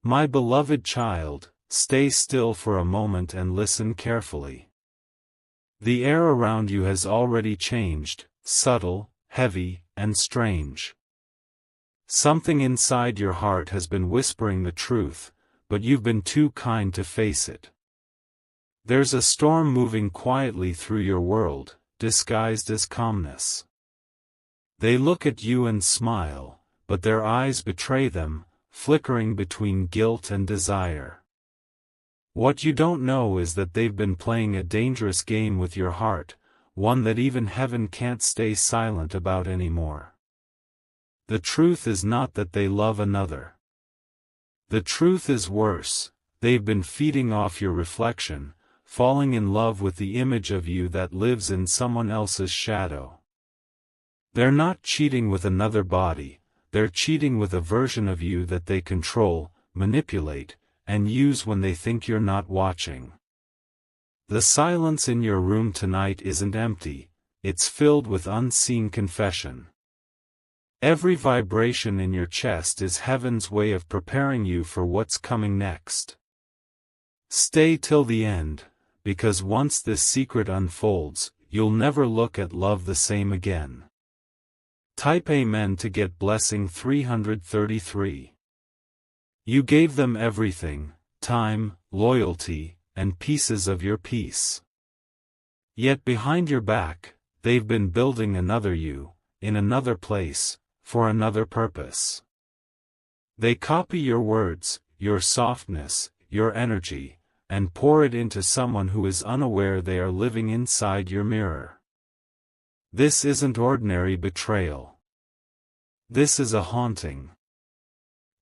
My beloved child, stay still for a moment and listen carefully. The air around you has already changed, subtle, heavy, and strange. Something inside your heart has been whispering the truth, but you've been too kind to face it. There's a storm moving quietly through your world, disguised as calmness. They look at you and smile, but their eyes betray them, flickering between guilt and desire. What you don't know is that they've been playing a dangerous game with your heart, one that even heaven can't stay silent about anymore. The truth is not that they love another. The truth is worse, they've been feeding off your reflection, falling in love with the image of you that lives in someone else's shadow. They're not cheating with another body, they're cheating with a version of you that they control, manipulate, and use when they think you're not watching. The silence in your room tonight isn't empty, it's filled with unseen confession. Every vibration in your chest is heaven's way of preparing you for what's coming next. Stay till the end, because once this secret unfolds, you'll never look at love the same again. Type Amen to get blessing 333. You gave them everything, time, loyalty, and pieces of your peace. Yet behind your back, they've been building another you, in another place, for another purpose. They copy your words, your softness, your energy, and pour it into someone who is unaware they are living inside your mirror. This isn't ordinary betrayal. This is a haunting.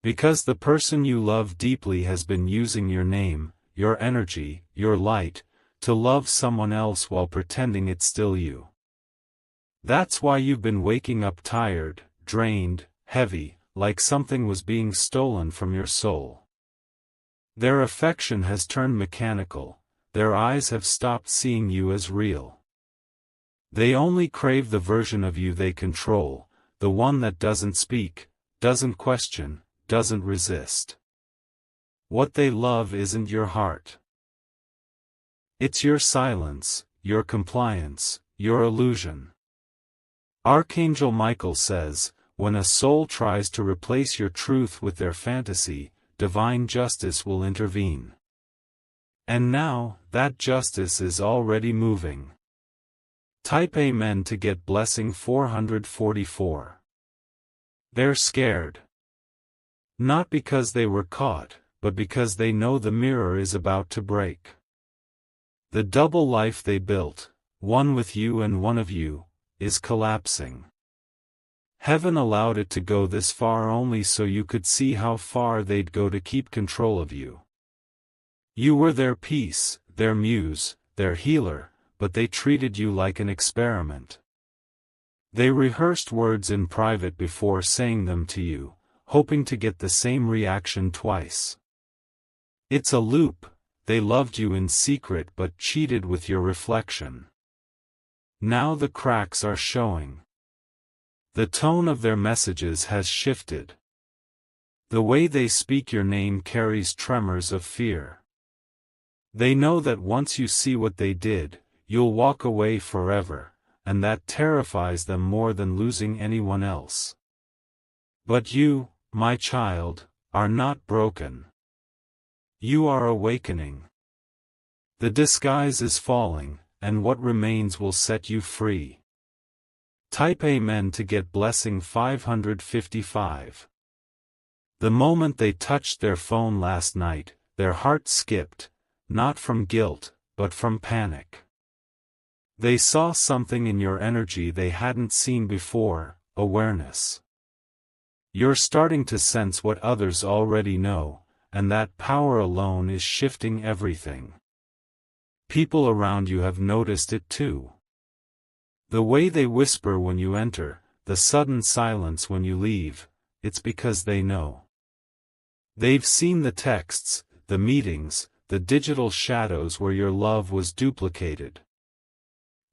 Because the person you love deeply has been using your name, your energy, your light, to love someone else while pretending it's still you. That's why you've been waking up tired, drained, heavy, like something was being stolen from your soul. Their affection has turned mechanical, their eyes have stopped seeing you as real. They only crave the version of you they control, the one that doesn't speak, doesn't question, doesn't resist. What they love isn't your heart. It's your silence, your compliance, your illusion. Archangel Michael says, when a soul tries to replace your truth with their fantasy, divine justice will intervene. And now, that justice is already moving. Type Amen to get blessing 444. They're scared. Not because they were caught, but because they know the mirror is about to break. The double life they built, one with you and one of you, is collapsing. Heaven allowed it to go this far only so you could see how far they'd go to keep control of you. You were their peace, their muse, their healer, but they treated you like an experiment. They rehearsed words in private before saying them to you, hoping to get the same reaction twice. It's a loop. They loved you in secret but cheated with your reflection. Now the cracks are showing. The tone of their messages has shifted. The way they speak your name carries tremors of fear. They know that once you see what they did, you'll walk away forever, and that terrifies them more than losing anyone else. But you, my child, are not broken. You are awakening. The disguise is falling, and what remains will set you free. Type Amen to get blessing 555. The moment they touched their phone last night, their heart skipped, not from guilt, but from panic. They saw something in your energy they hadn't seen before, awareness. You're starting to sense what others already know, and that power alone is shifting everything. People around you have noticed it too. The way they whisper when you enter, the sudden silence when you leave, it's because they know. They've seen the texts, the meetings, the digital shadows where your love was duplicated.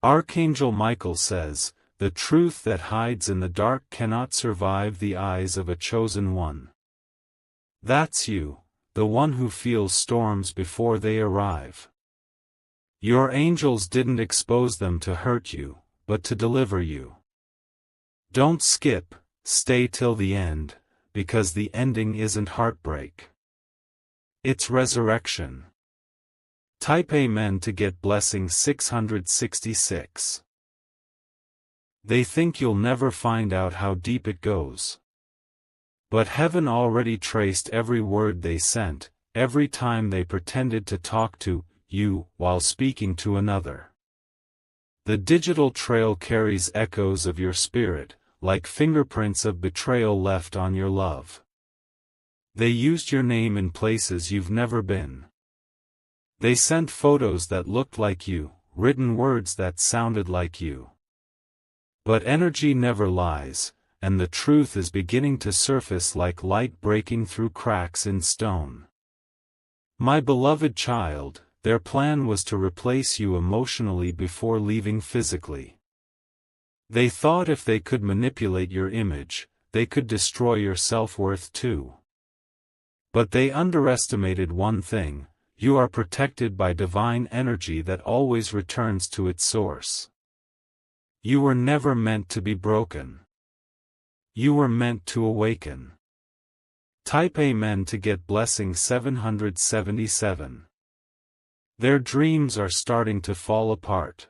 Archangel Michael says, the truth that hides in the dark cannot survive the eyes of a chosen one. That's you, the one who feels storms before they arrive. Your angels didn't expose them to hurt you, but to deliver you. Don't skip, stay till the end, because the ending isn't heartbreak. It's resurrection. Type Amen to get blessing 666. They think you'll never find out how deep it goes. But heaven already traced every word they sent, every time they pretended to talk to you while speaking to another. The digital trail carries echoes of your spirit, like fingerprints of betrayal left on your love. They used your name in places you've never been. They sent photos that looked like you, written words that sounded like you. But energy never lies, and the truth is beginning to surface like light breaking through cracks in stone. My beloved child, their plan was to replace you emotionally before leaving physically. They thought if they could manipulate your image, they could destroy your self-worth too. But they underestimated one thing: you are protected by divine energy that always returns to its source. You were never meant to be broken. You were meant to awaken. Type Amen to get blessing 777. Their dreams are starting to fall apart.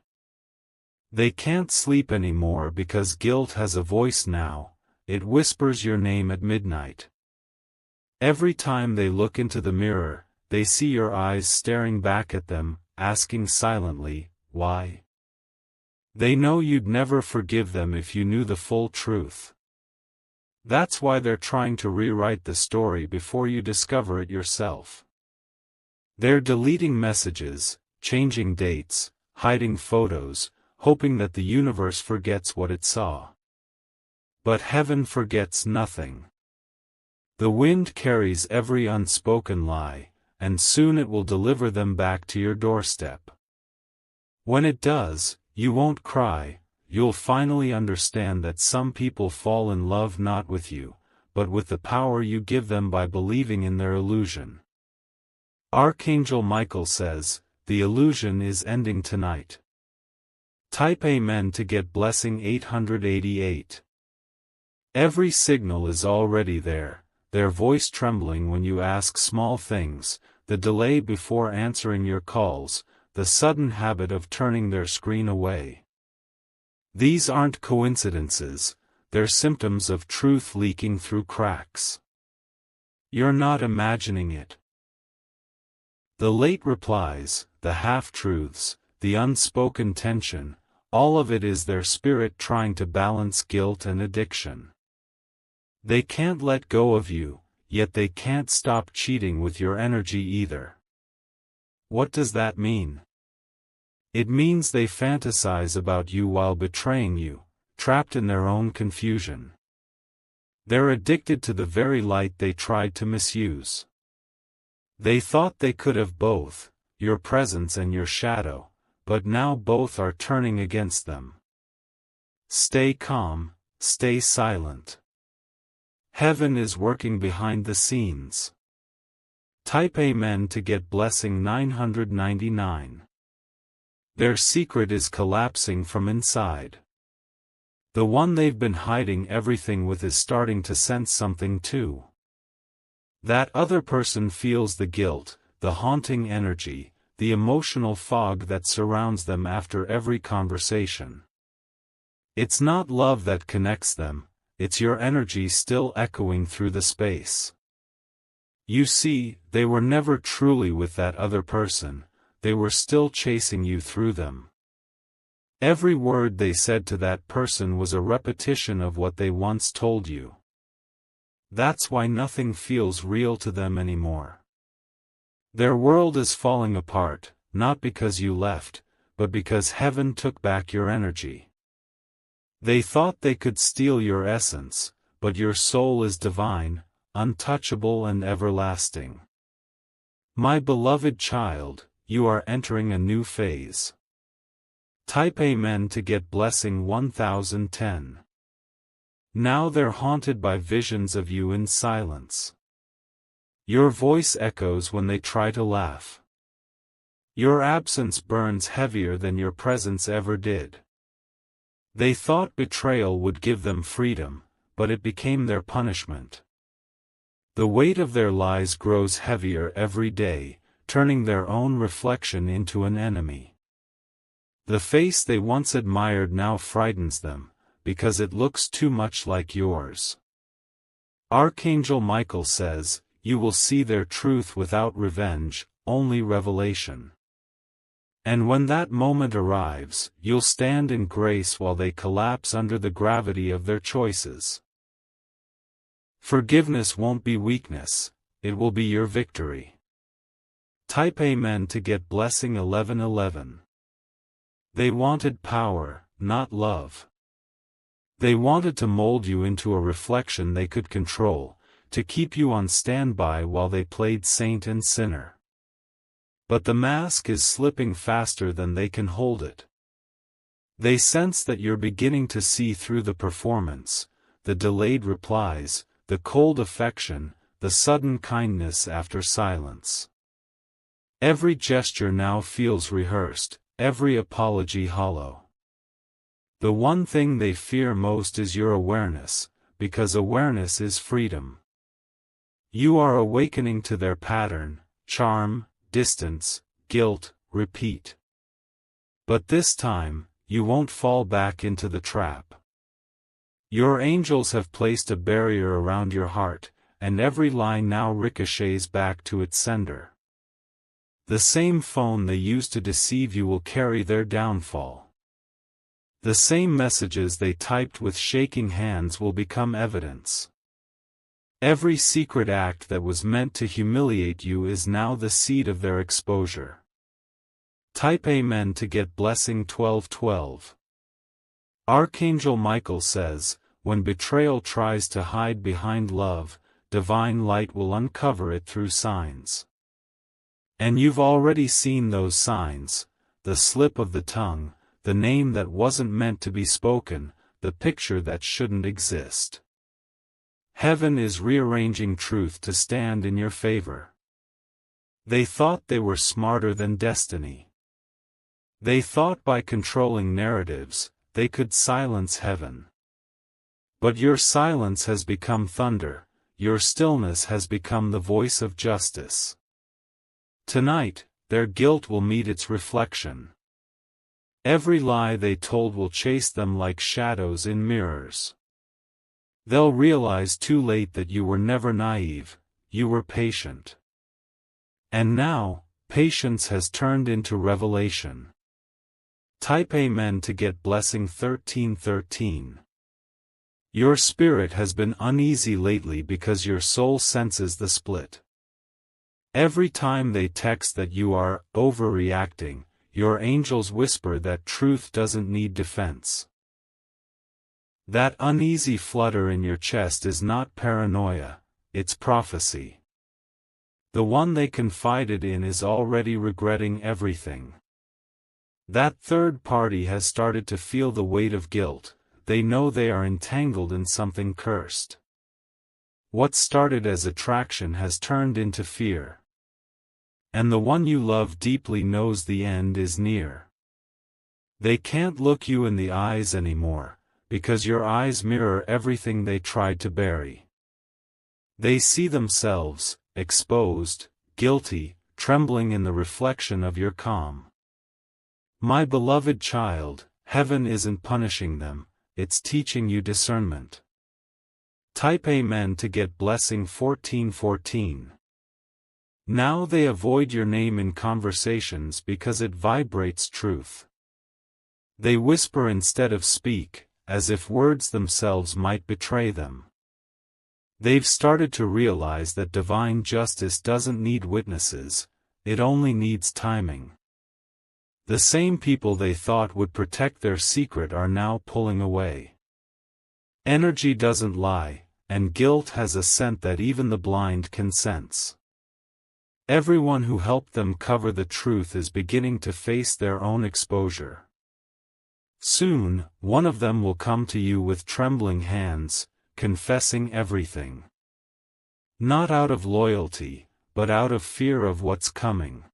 They can't sleep anymore because guilt has a voice now. It whispers your name at midnight. Every time they look into the mirror, they see your eyes staring back at them, asking silently, why? They know you'd never forgive them if you knew the full truth. That's why they're trying to rewrite the story before you discover it yourself. They're deleting messages, changing dates, hiding photos, hoping that the universe forgets what it saw. But heaven forgets nothing. The wind carries every unspoken lie, and soon it will deliver them back to your doorstep. When it does, you won't cry. You'll finally understand that some people fall in love not with you, but with the power you give them by believing in their illusion. Archangel Michael says, the illusion is ending tonight. Type Amen to get blessing 888. Every signal is already there, their voice trembling when you ask small things, the delay before answering your calls, the sudden habit of turning their screen away. These aren't coincidences, they're symptoms of truth leaking through cracks. You're not imagining it. The late replies, the half-truths, the unspoken tension, all of it is their spirit trying to balance guilt and addiction. They can't let go of you, yet they can't stop cheating with your energy either. What does that mean? It means they fantasize about you while betraying you, trapped in their own confusion. They're addicted to the very light they tried to misuse. They thought they could have both, your presence and your shadow, but now both are turning against them. Stay calm, stay silent. Heaven is working behind the scenes. Type Amen to get blessing 999. Their secret is collapsing from inside. The one they've been hiding everything with is starting to sense something too. That other person feels the guilt, the haunting energy, the emotional fog that surrounds them after every conversation. It's not love that connects them, it's your energy still echoing through the space. You see, they were never truly with that other person, they were still chasing you through them. Every word they said to that person was a repetition of what they once told you. That's why nothing feels real to them anymore. Their world is falling apart, not because you left, but because heaven took back your energy. They thought they could steal your essence, but your soul is divine, untouchable and everlasting. My beloved child, you are entering a new phase. Type Amen to get blessing 1010. Now they're haunted by visions of you in silence. Your voice echoes when they try to laugh. Your absence burns heavier than your presence ever did. They thought betrayal would give them freedom, but it became their punishment. The weight of their lies grows heavier every day, turning their own reflection into an enemy. The face they once admired now frightens them, because it looks too much like yours. Archangel Michael says, "You will see their truth without revenge, only revelation." And when that moment arrives, you'll stand in grace while they collapse under the gravity of their choices. Forgiveness won't be weakness, it will be your victory. Type Amen to get blessing 1111. They wanted power, not love. They wanted to mold you into a reflection they could control, to keep you on standby while they played saint and sinner. But the mask is slipping faster than they can hold it. They sense that you're beginning to see through the performance, the delayed replies, the cold affection, the sudden kindness after silence. Every gesture now feels rehearsed, every apology hollow. The one thing they fear most is your awareness, because awareness is freedom. You are awakening to their pattern, charm, distance, guilt, repeat. But this time, you won't fall back into the trap. Your angels have placed a barrier around your heart, and every lie now ricochets back to its sender. The same phone they used to deceive you will carry their downfall. The same messages they typed with shaking hands will become evidence. Every secret act that was meant to humiliate you is now the seed of their exposure. Type Amen to get blessing 1212. Archangel Michael says, when betrayal tries to hide behind love, divine light will uncover it through signs. And you've already seen those signs, the slip of the tongue, the name that wasn't meant to be spoken, the picture that shouldn't exist. Heaven is rearranging truth to stand in your favor. They thought they were smarter than destiny. They thought by controlling narratives, they could silence heaven. But your silence has become thunder, your stillness has become the voice of justice. Tonight, their guilt will meet its reflection. Every lie they told will chase them like shadows in mirrors. They'll realize too late that you were never naive, you were patient. And now, patience has turned into revelation. Type Amen to get blessing 1313. Your spirit has been uneasy lately because your soul senses the split. Every time they text that you are overreacting, your angels whisper that truth doesn't need defense. That uneasy flutter in your chest is not paranoia, it's prophecy. The one they confided in is already regretting everything. That third party has started to feel the weight of guilt, they know they are entangled in something cursed. What started as attraction has turned into fear. And the one you love deeply knows the end is near. They can't look you in the eyes anymore, because your eyes mirror everything they tried to bury. They see themselves, exposed, guilty, trembling in the reflection of your calm. My beloved child, heaven isn't punishing them, it's teaching you discernment. Type Amen to get blessing 1414. Now they avoid your name in conversations because it vibrates truth. They whisper instead of speak, as if words themselves might betray them. They've started to realize that divine justice doesn't need witnesses, it only needs timing. The same people they thought would protect their secret are now pulling away. Energy doesn't lie, and guilt has a scent that even the blind can sense. Everyone who helped them cover the truth is beginning to face their own exposure. Soon, one of them will come to you with trembling hands, confessing everything. Not out of loyalty, but out of fear of what's coming.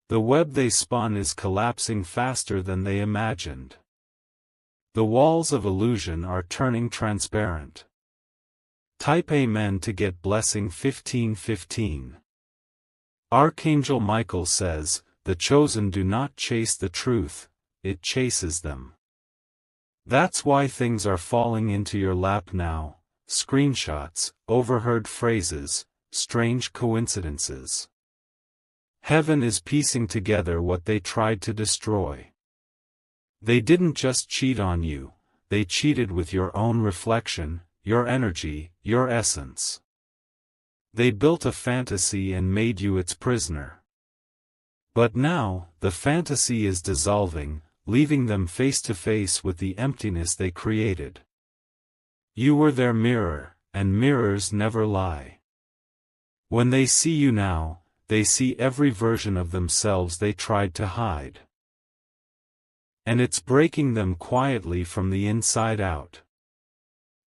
The web they spun is collapsing faster than they imagined. The walls of illusion are turning transparent. Type Amen to get blessing 1515. Archangel Michael says, the chosen do not chase the truth, it chases them. That's why things are falling into your lap now. Screenshots, overheard phrases, strange coincidences. Heaven is piecing together what they tried to destroy. They didn't just cheat on you, they cheated with your own reflection, your energy, your essence. They built a fantasy and made you its prisoner. But now, the fantasy is dissolving, leaving them face to face with the emptiness they created. You were their mirror, and mirrors never lie. When they see you now, they see every version of themselves they tried to hide. And it's breaking them quietly from the inside out.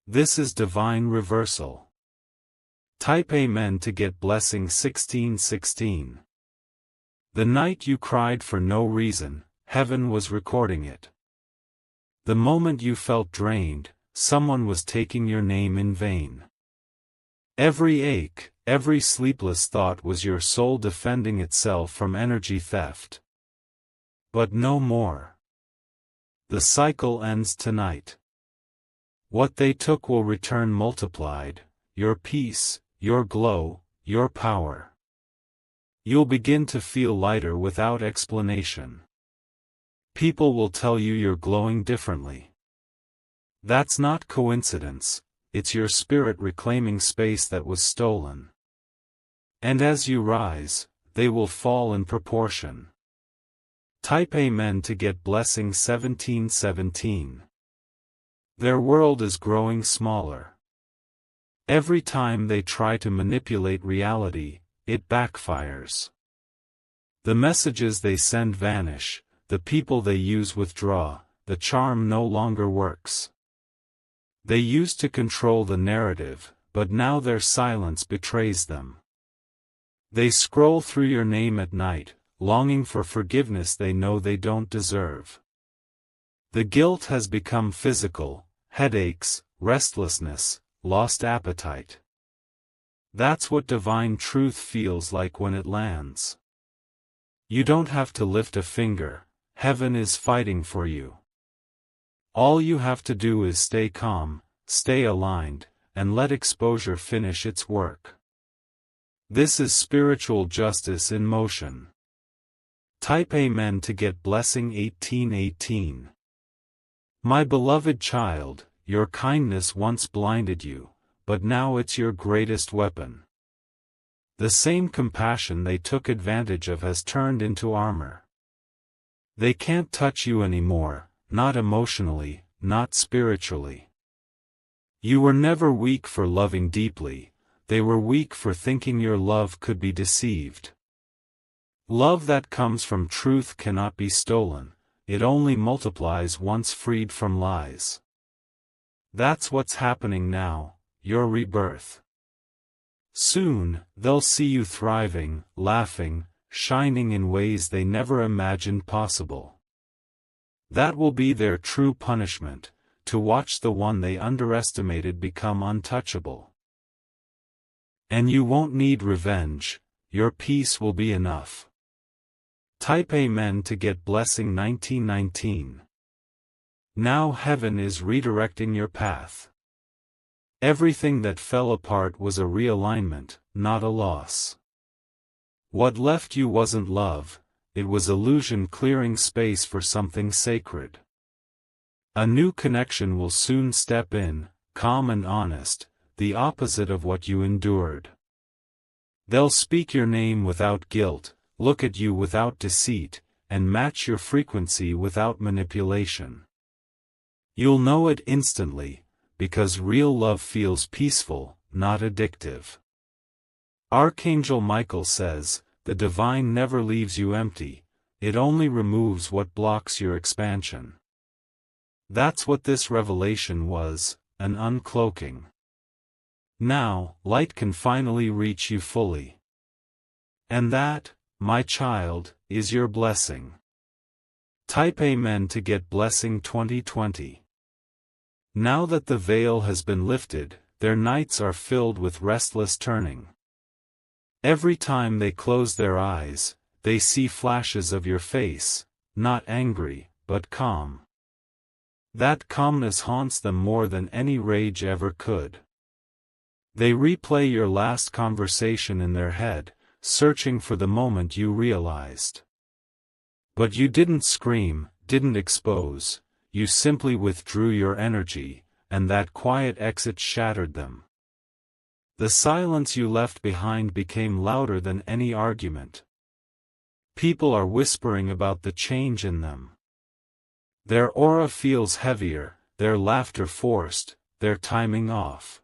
This is divine reversal. Type Amen to get blessing 1616. The night you cried for no reason, heaven was recording it. The moment you felt drained, someone was taking your name in vain. Every ache, every sleepless thought was your soul defending itself from energy theft. But no more. The cycle ends tonight. What they took will return multiplied, your peace, your glow, your power. You'll begin to feel lighter without explanation. People will tell you you're glowing differently. That's not coincidence, it's your spirit reclaiming space that was stolen. And as you rise, they will fall in proportion. Type Amen to get blessing 1717. Their world is growing smaller. Every time they try to manipulate reality, it backfires. The messages they send vanish, the people they use withdraw, the charm no longer works. They used to control the narrative, but now their silence betrays them. They scroll through your name at night, longing for forgiveness they know they don't deserve. The guilt has become physical, headaches, restlessness, lost appetite. That's what divine truth feels like when it lands. You don't have to lift a finger, heaven is fighting for you. All you have to do is stay calm, stay aligned, and let exposure finish its work. This is spiritual justice in motion. Type Amen to get blessing 1818. My beloved child, your kindness once blinded you, but now it's your greatest weapon. The same compassion they took advantage of has turned into armor. They can't touch you anymore, not emotionally, not spiritually. You were never weak for loving deeply, they were weak for thinking your love could be deceived. Love that comes from truth cannot be stolen, it only multiplies once freed from lies. That's what's happening now, your rebirth. Soon, they'll see you thriving, laughing, shining in ways they never imagined possible. That will be their true punishment, to watch the one they underestimated become untouchable. And you won't need revenge, your peace will be enough. Type Amen to get blessing 1919. Now heaven is redirecting your path. Everything that fell apart was a realignment, not a loss. What left you wasn't love, it was illusion clearing space for something sacred. A new connection will soon step in, calm and honest, the opposite of what you endured. They'll speak your name without guilt, look at you without deceit, and match your frequency without manipulation. You'll know it instantly, because real love feels peaceful, not addictive. Archangel Michael says, the divine never leaves you empty, it only removes what blocks your expansion. That's what this revelation was, an uncloaking. Now, light can finally reach you fully. And that, my child, is your blessing. Type Amen to get Blessing 2020. Now that the veil has been lifted, their nights are filled with restless turning. Every time they close their eyes, they see flashes of your face, not angry, but calm. That calmness haunts them more than any rage ever could. They replay your last conversation in their head, searching for the moment you realized. But you didn't scream, didn't expose, you simply withdrew your energy, and that quiet exit shattered them. The silence you left behind became louder than any argument. People are whispering about the change in them. Their aura feels heavier, their laughter forced, their timing off.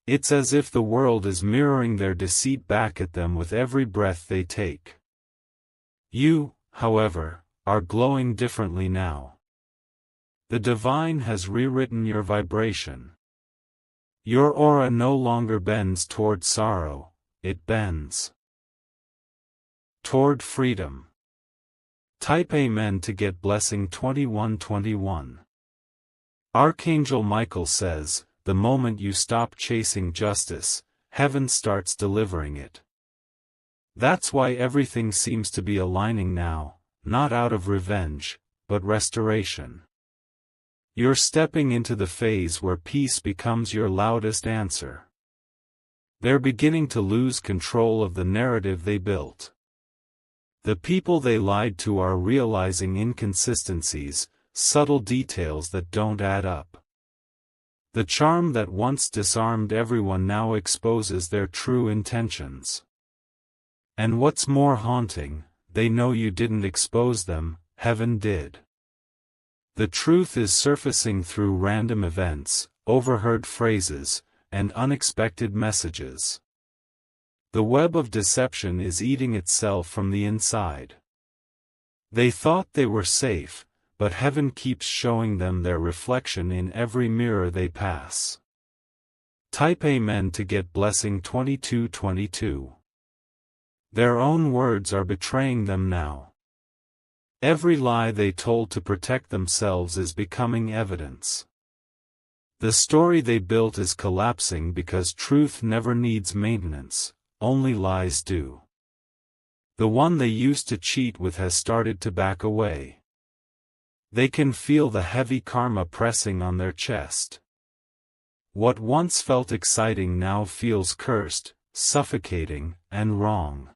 It's as if the world is mirroring their deceit back at them with every breath they take. You, however, are glowing differently now. The divine has rewritten your vibration. Your aura no longer bends toward sorrow, it bends toward freedom. Type Amen to get Blessing 2121. Archangel Michael says, the moment you stop chasing justice, heaven starts delivering it. That's why everything seems to be aligning now, not out of revenge, but restoration. You're stepping into the phase where peace becomes your loudest answer. They're beginning to lose control of the narrative they built. The people they lied to are realizing inconsistencies, subtle details that don't add up. The charm that once disarmed everyone now exposes their true intentions. And what's more haunting, they know you didn't expose them, heaven did. The truth is surfacing through random events, overheard phrases, and unexpected messages. The web of deception is eating itself from the inside. They thought they were safe, but heaven keeps showing them their reflection in every mirror they pass. Type Amen to get Blessing 2222. Their own words are betraying them now. Every lie they told to protect themselves is becoming evidence. The story they built is collapsing because truth never needs maintenance, only lies do. The one they used to cheat with has started to back away. They can feel the heavy karma pressing on their chest. What once felt exciting now feels cursed, suffocating, and wrong.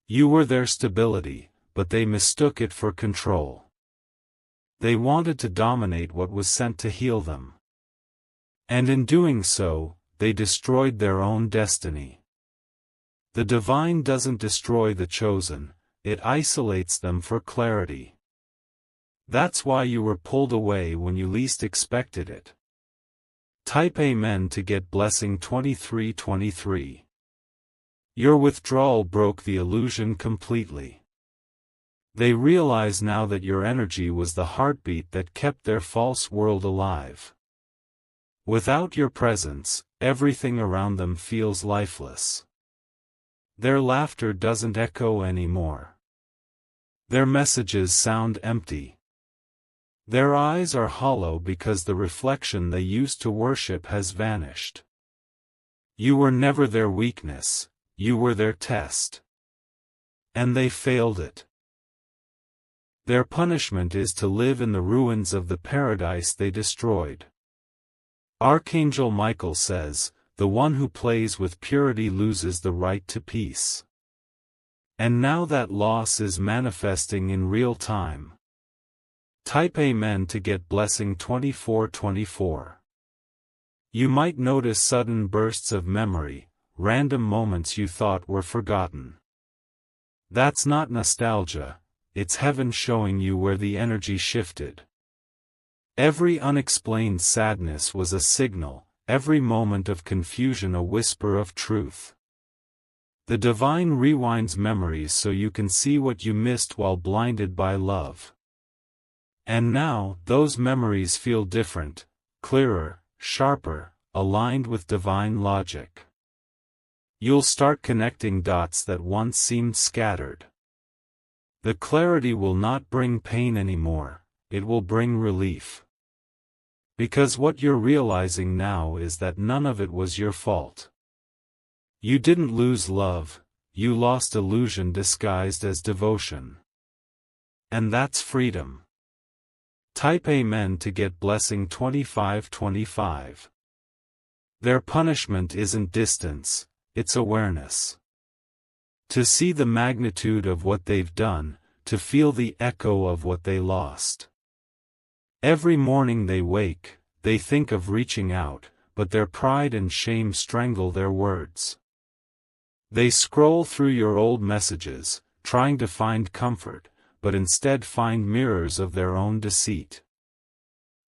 You were their stability, but they mistook it for control. They wanted to dominate what was sent to heal them. And in doing so, they destroyed their own destiny. The divine doesn't destroy the chosen, it isolates them for clarity. That's why you were pulled away when you least expected it. Type Amen to get Blessing 2323. Your withdrawal broke the illusion completely. They realize now that your energy was the heartbeat that kept their false world alive. Without your presence, everything around them feels lifeless. Their laughter doesn't echo anymore. Their messages sound empty. Their eyes are hollow because the reflection they used to worship has vanished. You were never their weakness, you were their test. And they failed it. Their punishment is to live in the ruins of the paradise they destroyed. Archangel Michael says, the one who plays with purity loses the right to peace. And now that loss is manifesting in real time. Type Amen to get Blessing 2424. You might notice sudden bursts of memory, random moments you thought were forgotten. That's not nostalgia, it's heaven showing you where the energy shifted. Every unexplained sadness was a signal, every moment of confusion a whisper of truth. The divine rewinds memories so you can see what you missed while blinded by love. And now, those memories feel different, clearer, sharper, aligned with divine logic. You'll start connecting dots that once seemed scattered. The clarity will not bring pain anymore, it will bring relief. Because what you're realizing now is that none of it was your fault. You didn't lose love, you lost illusion disguised as devotion. And that's freedom. Type Amen to get blessing 2525. Their punishment isn't distance, it's awareness. To see the magnitude of what they've done, to feel the echo of what they lost. Every morning they wake, they think of reaching out, but their pride and shame strangle their words. They scroll through your old messages, trying to find comfort, but instead find mirrors of their own deceit.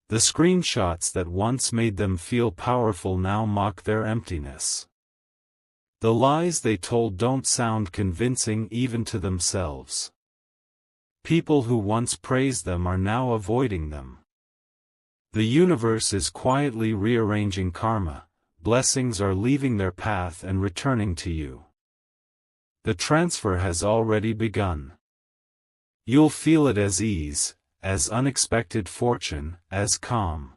The screenshots that once made them feel powerful now mock their emptiness. The lies they told don't sound convincing even to themselves. People who once praised them are now avoiding them. The universe is quietly rearranging karma, blessings are leaving their path and returning to you. The transfer has already begun. You'll feel it as ease, as unexpected fortune, as calm.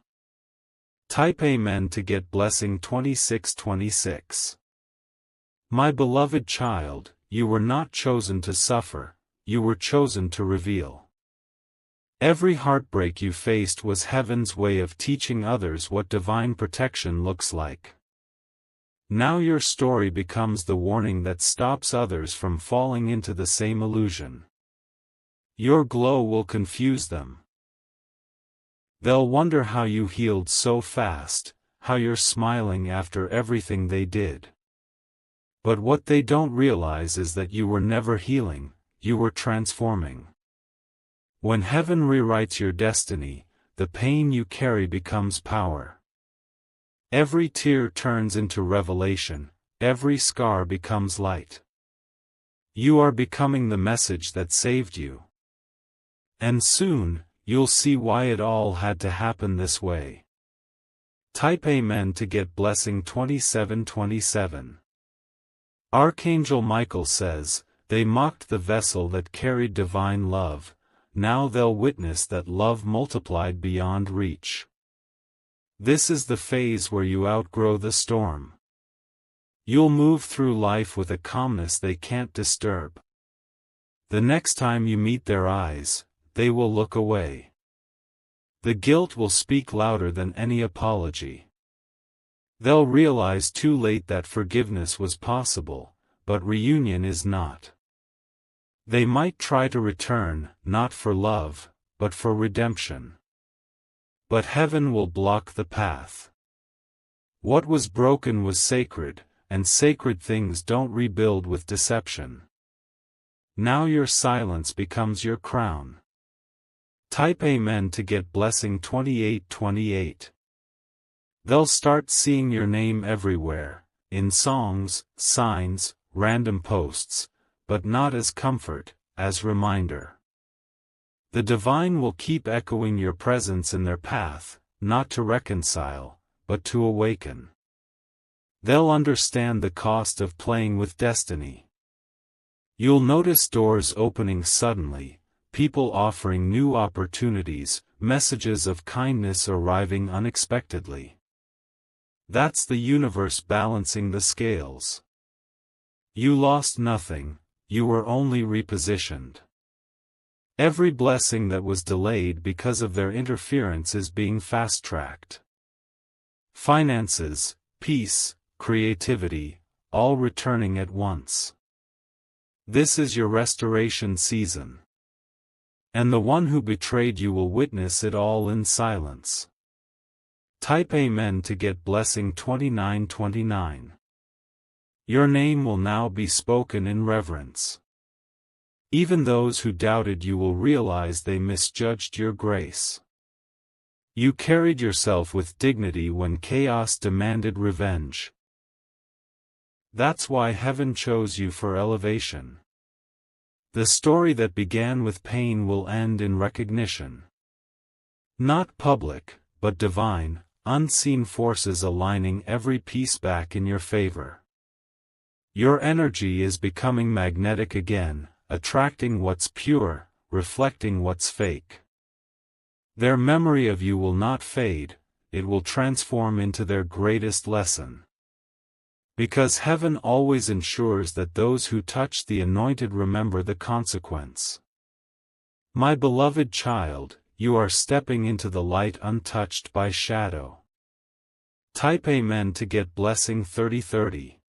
Type Amen to get blessing 2626. My beloved child, you were not chosen to suffer, you were chosen to reveal. Every heartbreak you faced was heaven's way of teaching others what divine protection looks like. Now your story becomes the warning that stops others from falling into the same illusion. Your glow will confuse them. They'll wonder how you healed so fast, how you're smiling after everything they did. But what they don't realize is that you were never healing, you were transforming. When heaven rewrites your destiny, the pain you carry becomes power. Every tear turns into revelation, every scar becomes light. You are becoming the message that saved you. And soon, you'll see why it all had to happen this way. Type Amen to get blessing 2727. Archangel Michael says, they mocked the vessel that carried divine love, now they'll witness that love multiplied beyond reach. This is the phase where you outgrow the storm. You'll move through life with a calmness they can't disturb. The next time you meet their eyes, they will look away. The guilt will speak louder than any apology. They'll realize too late that forgiveness was possible, but reunion is not. They might try to return, not for love, but for redemption. But heaven will block the path. What was broken was sacred, and sacred things don't rebuild with deception. Now your silence becomes your crown. Type Amen to get blessing 2828. They'll start seeing your name everywhere, in songs, signs, random posts, but not as comfort, as reminder. The divine will keep echoing your presence in their path, not to reconcile, but to awaken. They'll understand the cost of playing with destiny. You'll notice doors opening suddenly, people offering new opportunities, messages of kindness arriving unexpectedly. That's the universe balancing the scales. You lost nothing, you were only repositioned. Every blessing that was delayed because of their interference is being fast-tracked. Finances, peace, creativity, all returning at once. This is your restoration season. And the one who betrayed you will witness it all in silence. Type Amen to get blessing 2929. Your name will now be spoken in reverence. Even those who doubted you will realize they misjudged your grace. You carried yourself with dignity when chaos demanded revenge. That's why heaven chose you for elevation. The story that began with pain will end in recognition. Not public, but divine, unseen forces aligning every piece back in your favor. Your energy is becoming magnetic again, attracting what's pure, reflecting what's fake. Their memory of you will not fade, it will transform into their greatest lesson. Because heaven always ensures that those who touch the anointed remember the consequence. My beloved child, you are stepping into the light untouched by shadow. Type Amen to get blessing 3030.